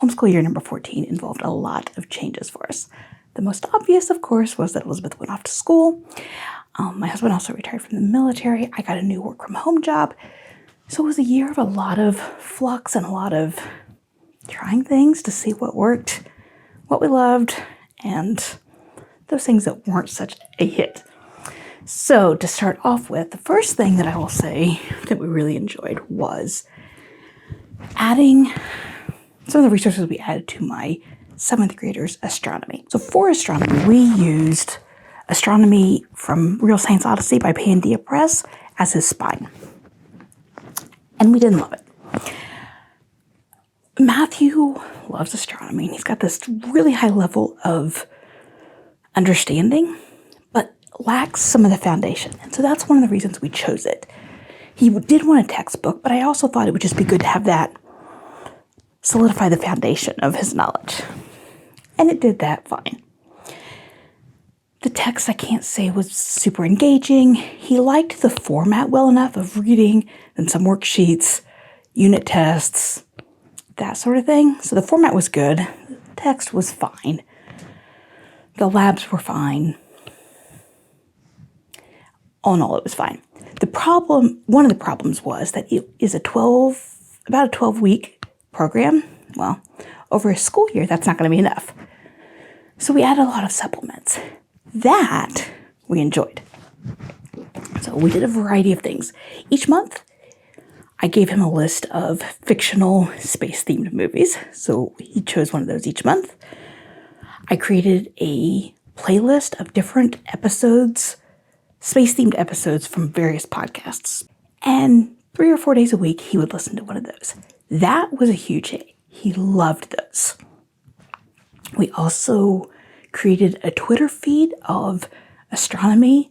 Homeschool year number 14 involved a lot of changes for us. The most obvious, of course, was that Elizabeth went off to school. My husband also retired from the military. I got a new work from home job. So it was a year of a lot of flux and a lot of trying things to see what worked, what we loved, and those things that weren't such a hit. So to start off with, the first thing that I will say that we really enjoyed was adding some of the resources we added to my 7th graders' astronomy. So for astronomy, we used Astronomy from Real Science Odyssey by Pandia Press as his spine. And we didn't love it. Matthew loves astronomy, and he's got this really high level of understanding, but lacks some of the foundation. And so that's one of the reasons we chose it. He did want a textbook, but I also thought it would just be good to have that solidify the foundation of his knowledge. And it did that fine. The text, I can't say was super engaging. He liked the format well enough of reading and some worksheets, unit tests, that sort of thing. So the format was good. The text was fine. The labs were fine. All in all, it was fine. One of the problems was that it is about a 12-week program. Well, over a school year, that's not going to be enough. So we added a lot of supplements. That we enjoyed. So we did a variety of things. Each month, I gave him a list of fictional space-themed movies. So he chose one of those each month. I created a playlist of different episodes, space-themed episodes from various podcasts. And 3 or 4 days a week, he would listen to one of those. That was a huge hit. He loved those. We also created a Twitter feed of astronomy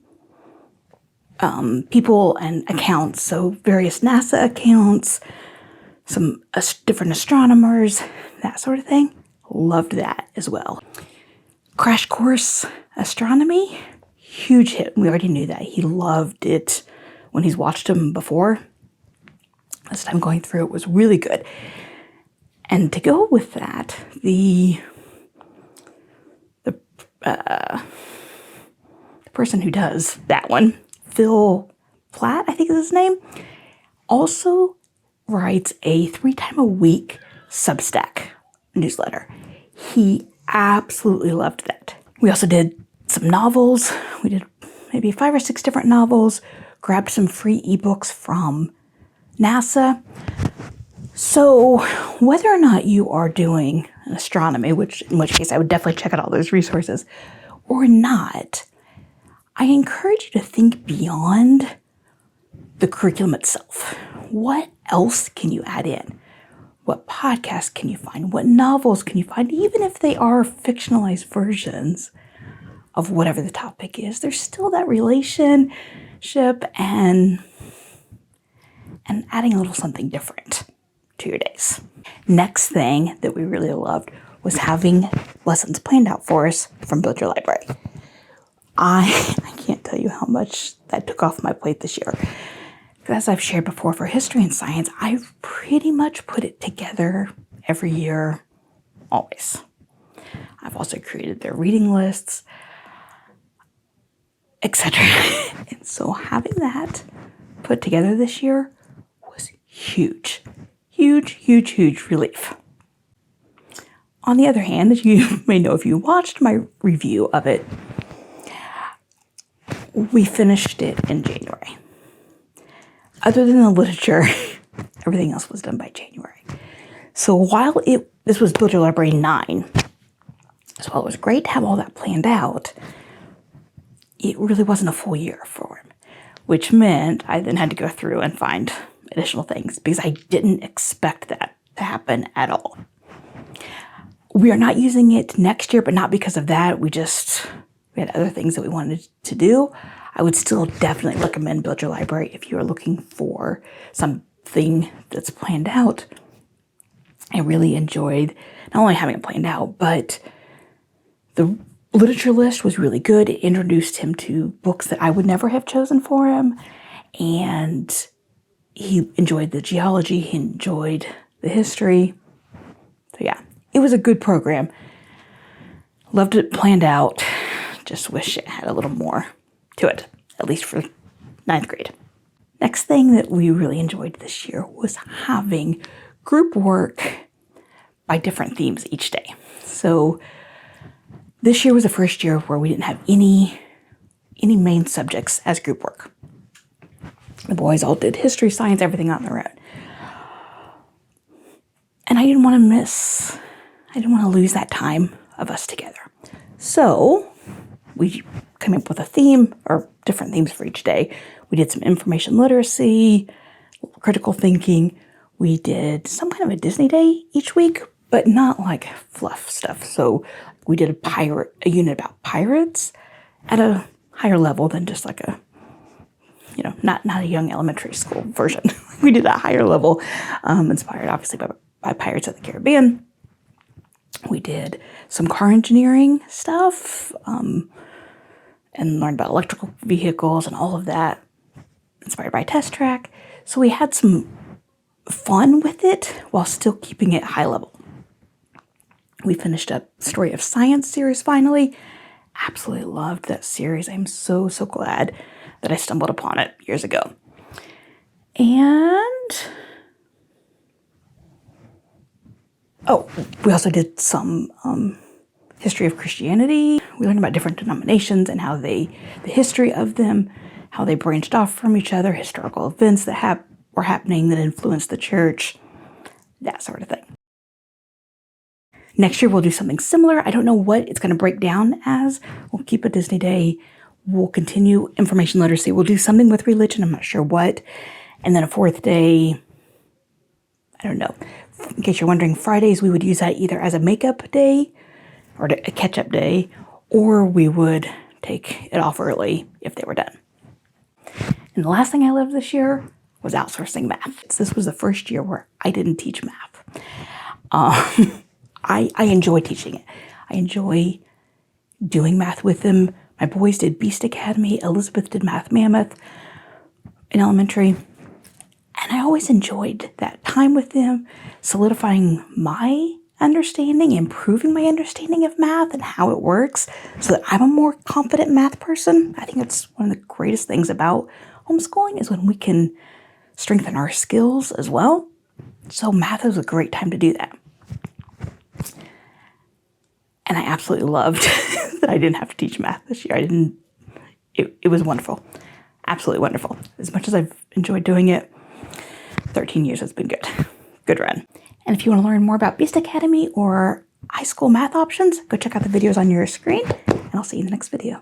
people and accounts. So various NASA accounts, some different astronomers, that sort of thing. Loved that as well. Crash Course Astronomy, huge hit. We already knew that. He loved it when he's watched them before. This time going through it was really good. And to go with that, the person who does that one, Phil Platt, I think is his name, also writes a 3-time-a-week Substack newsletter. He absolutely loved that. We also did some novels. We did maybe 5 or 6 different novels, grabbed some free ebooks from NASA. So whether or not you are doing an astronomy, in which case I would definitely check out all those resources, or not, I encourage you to think beyond the curriculum itself. What else can you add in? What podcasts can you find? What novels can you find? Even if they are fictionalized versions of whatever the topic is, there's still that relationship and adding a little something different to your days. Next thing that we really loved was having lessons planned out for us from Build Your Library. I can't tell you how much that took off my plate this year. As I've shared before, for history and science, I've pretty much put it together every year, always. I've also created their reading lists, etc. And so having that put together this year was huge. Huge relief. On the other hand, as you may know if you watched my review of it, we finished it in January. Other than the literature, everything else was done by January. So while this was Build Your Library 9, so while it was great to have all that planned out, it really wasn't a full year for him, which meant I then had to go through and find additional things because I didn't expect that to happen at all. We are not using it next year, but not because of that. We had other things that we wanted to do. I would still definitely recommend Build Your Library if you are looking for something that's planned out. I really enjoyed not only having it planned out, but the literature list was really good. It introduced him to books that I would never have chosen for him. And he enjoyed the geology. He enjoyed the history. So yeah, was a good program. Loved it planned out. Just wish it had a little more to it, at least for 9th grade. Next thing that we really enjoyed this year was having group work by different themes each day. So this year was the first year where we didn't have any main subjects as group work. The boys all did history, science, everything on their own. And I didn't want to lose that time of us together. So we came up with a theme or different themes for each day. We did some information literacy, critical thinking. We did some kind of a Disney day each week, but not like fluff stuff. So we did a unit about pirates at a higher level than just like a, not a young elementary school version. We did a higher level, inspired obviously by Pirates of the Caribbean. We did some car engineering stuff, and learned about electrical vehicles and all of that, inspired by Test Track. So we had some fun with it while still keeping it high level. We finished up Story of Science series finally. Absolutely loved that series. I'm so glad that I stumbled upon it years ago. And we also did some history of Christianity. We learned about different denominations and how the history of them, how they branched off from each other, historical events that were happening that influenced the church, that sort of thing. Next year, we'll do something similar. I don't know what it's going to break down as. We'll keep a Disney day. We'll continue information literacy. We'll do something with religion. I'm not sure what. And then a 4th day, I don't know. In case you're wondering, Fridays, we would use that either as a makeup day or a catch-up day, or we would take it off early if they were done. And the last thing I loved this year was outsourcing math. This was the first year where I didn't teach math. I enjoy teaching it. I enjoy doing math with them. My boys did Beast Academy. Elizabeth did Math Mammoth in elementary. And I always enjoyed that time with them, solidifying my understanding, improving my understanding of math and how it works so that I'm a more confident math person. I think it's one of the greatest things about homeschooling is when we can strengthen our skills as well. So math is a great time to do that. And I absolutely loved that I didn't have to teach math this year. It was wonderful. Absolutely wonderful. As much as I've enjoyed doing it, 13 years has been good. Good run. And if you want to learn more about Beast Academy or iSchool math options, go check out the videos on your screen, and I'll see you in the next video.